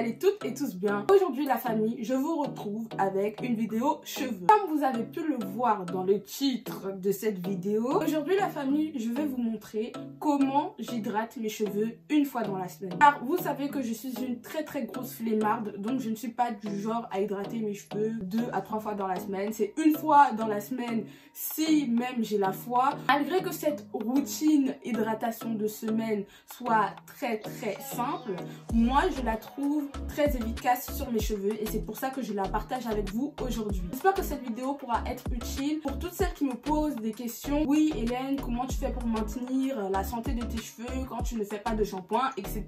allez toutes et tous bien. Aujourd'hui la famille, je vous retrouve avec une vidéo cheveux. Comme vous avez pu le voir dans le titre de cette vidéo, aujourd'hui la famille, je vais vous montrer comment j'hydrate mes cheveux une fois dans la semaine. Car vous savez que je suis une très grosse flemmarde, donc je ne suis pas du genre à hydrater mes cheveux 2 à 3 fois dans la semaine. C'est une fois dans la semaine si même j'ai la foi. Malgré que cette routine hydratation de semaine soit très simple, moi je la trouve très efficace sur mes cheveux et c'est pour ça que je la partage avec vous aujourd'hui. J'espère que cette vidéo pourra être utile pour toutes celles qui me posent des questions. Oui Hélène, comment tu fais pour maintenir la santé de tes cheveux quand tu ne fais pas de shampoing, etc.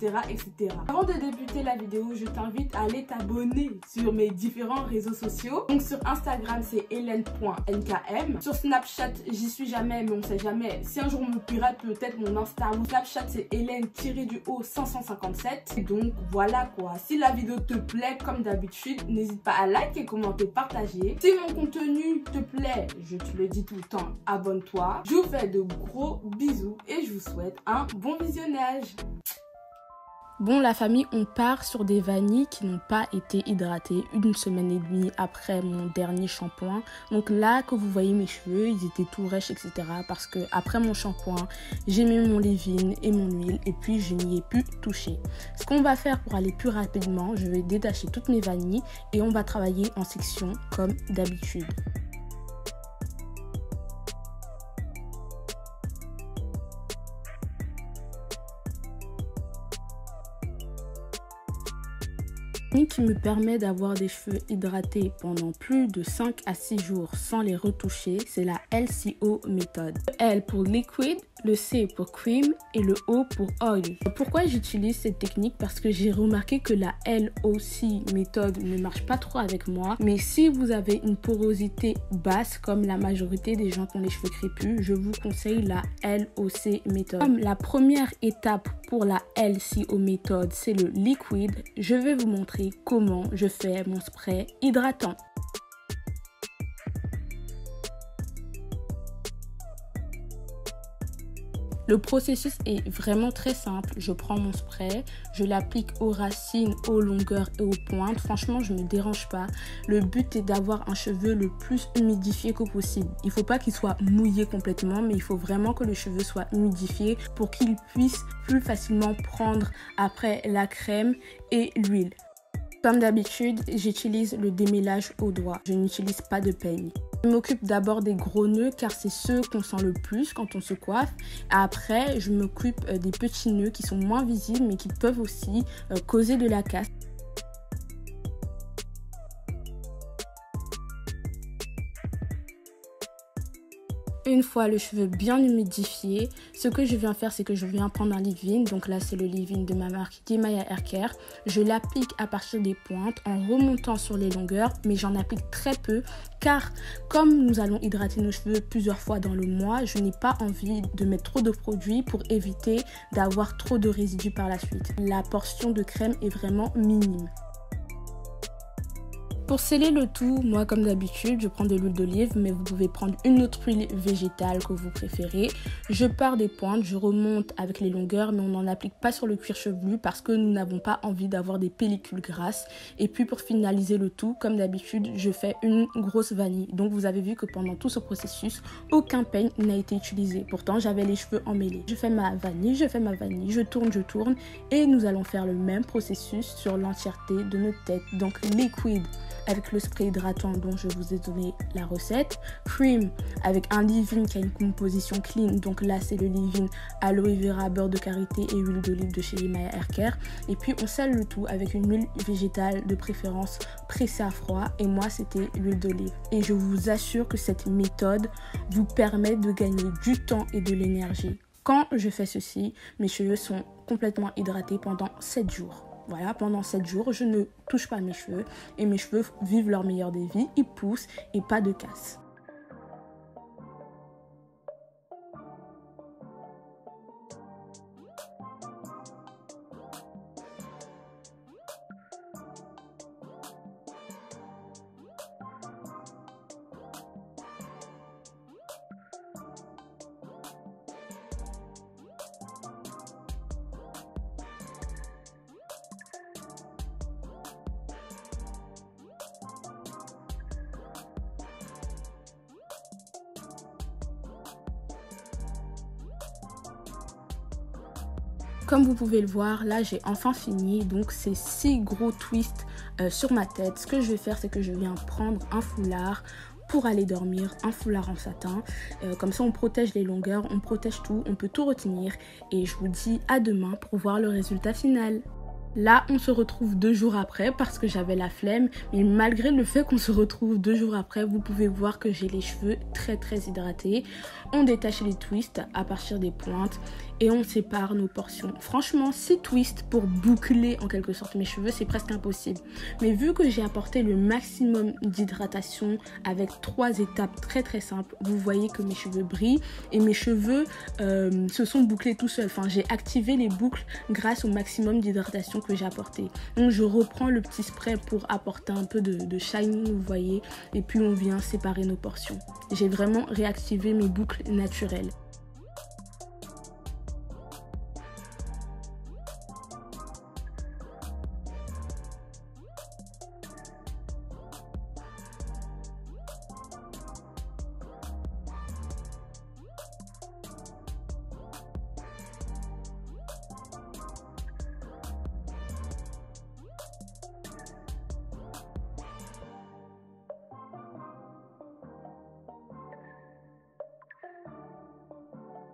Avant de débuter la vidéo, je t'invite à aller t'abonner sur mes différents réseaux sociaux. Donc sur Instagram c'est hélène.nkm. Sur Snapchat j'y suis jamais, mais on sait jamais. Si un jour on me pirate peut-être mon Insta ou Snapchat c'est hélène-557. Et donc voilà quoi. Si la vidéo te plaît comme d'habitude, n'hésite pas à liker, commenter, partager. Si mon contenu te plaît, je te le dis tout le temps, abonne-toi. Je vous fais de gros bisous et je vous souhaite un bon visionnage. Bon la famille, on part sur des vanilles qui n'ont pas été hydratées 1 semaine et demie après mon dernier shampoing. Donc là que vous voyez mes cheveux, ils étaient tout rêches, etc. Parce que après mon shampoing, j'ai mis mon leave-in et mon huile et puis je n'y ai plus touché. Ce qu'on va faire pour aller plus rapidement, je vais détacher toutes mes vanilles et on va travailler en section comme d'habitude. Qui me permet d'avoir des cheveux hydratés pendant plus de 5 à 6 jours sans les retoucher, c'est la LCO méthode. Le L pour liquid, le C pour cream et le O pour oil. Pourquoi j'utilise cette technique? Parce que j'ai remarqué que la LOC méthode ne marche pas trop avec moi. Mais si vous avez une porosité basse comme la majorité des gens qui ont les cheveux crépus, je vous conseille la LOC méthode. Comme la première étape pour la LCO méthode, c'est le liquid, je vais vous montrer comment je fais mon spray hydratant. Le processus est vraiment très simple. Je prends mon spray, je l'applique aux racines, aux longueurs et aux pointes. Franchement, je ne me dérange pas. Le but est d'avoir un cheveu le plus humidifié que possible. Il ne faut pas qu'il soit mouillé complètement, mais il faut vraiment que le cheveu soit humidifié pour qu'il puisse plus facilement prendre après la crème et l'huile. Comme d'habitude, j'utilise le démêlage au doigt. Je n'utilise pas de peigne. Je m'occupe d'abord des gros nœuds car c'est ceux qu'on sent le plus quand on se coiffe. Après, je m'occupe des petits nœuds qui sont moins visibles mais qui peuvent aussi causer de la casse. Une fois le cheveu bien humidifié, ce que je viens faire, c'est que je viens prendre un leave-in. Donc là, c'est le leave-in de ma marque Dimaya Hair Care. Je l'applique à partir des pointes en remontant sur les longueurs, mais j'en applique très peu car comme nous allons hydrater nos cheveux plusieurs fois dans le mois, je n'ai pas envie de mettre trop de produits pour éviter d'avoir trop de résidus par la suite. La portion de crème est vraiment minime. Pour sceller le tout, moi comme d'habitude, je prends de l'huile d'olive, mais vous pouvez prendre une autre huile végétale que vous préférez. Je pars des pointes, je remonte avec les longueurs, mais on n'en applique pas sur le cuir chevelu parce que nous n'avons pas envie d'avoir des pellicules grasses. Et puis pour finaliser le tout, comme d'habitude, je fais une grosse vanille. Donc vous avez vu que pendant tout ce processus, aucun peigne n'a été utilisé. Pourtant, j'avais les cheveux emmêlés. Je fais ma vanille, je tourne et nous allons faire le même processus sur l'entièreté de notre tête. Donc liquid avec le spray hydratant dont je vous ai donné la recette, cream avec un leave-in qui a une composition clean, donc là c'est le leave-in aloe vera, beurre de karité et huile d'olive de chez Dimaya Hair Care, et puis on scelle le tout avec une huile végétale de préférence pressée à froid, et moi c'était l'huile d'olive. Et je vous assure que cette méthode vous permet de gagner du temps et de l'énergie. Quand je fais ceci, mes cheveux sont complètement hydratés pendant 7 jours. Voilà, pendant 7 jours, je ne touche pas mes cheveux et mes cheveux vivent leur meilleure des vies, ils poussent et pas de casse. Comme vous pouvez le voir, là j'ai enfin fini, donc c'est 6 gros twists sur ma tête. Ce que je vais faire, c'est que je viens prendre un foulard pour aller dormir, un foulard en satin. Comme ça on protège les longueurs, on protège tout, on peut tout retenir. Et je vous dis à demain pour voir le résultat final. Là, on se retrouve 2 jours après parce que j'avais la flemme. Mais malgré le fait qu'on se retrouve 2 jours après, vous pouvez voir que j'ai les cheveux très hydratés. On détache les twists à partir des pointes et on sépare nos portions. Franchement, 6 twists pour boucler en quelque sorte mes cheveux, c'est presque impossible. Mais vu que j'ai apporté le maximum d'hydratation avec 3 étapes très simples, vous voyez que mes cheveux brillent et mes cheveux se sont bouclés tout seuls. Enfin, j'ai activé les boucles grâce au maximum d'hydratation que j'ai apporté. Donc je reprends le petit spray pour apporter un peu de shining, vous voyez, et puis on vient séparer nos portions. J'ai vraiment réactivé mes boucles naturelles.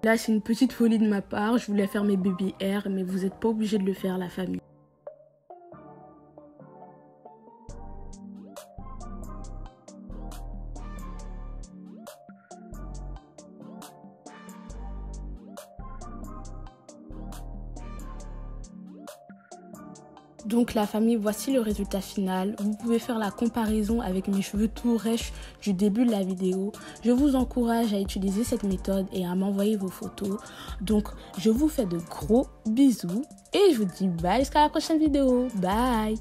Là, c'est une petite folie de ma part. Je voulais faire mes baby hair, mais vous n'êtes pas obligé de le faire, la famille. Donc la famille, voici le résultat final. Vous pouvez faire la comparaison avec mes cheveux tout rêches du début de la vidéo. Je vous encourage à utiliser cette méthode et à m'envoyer vos photos. Donc je vous fais de gros bisous et je vous dis bye jusqu'à la prochaine vidéo. Bye!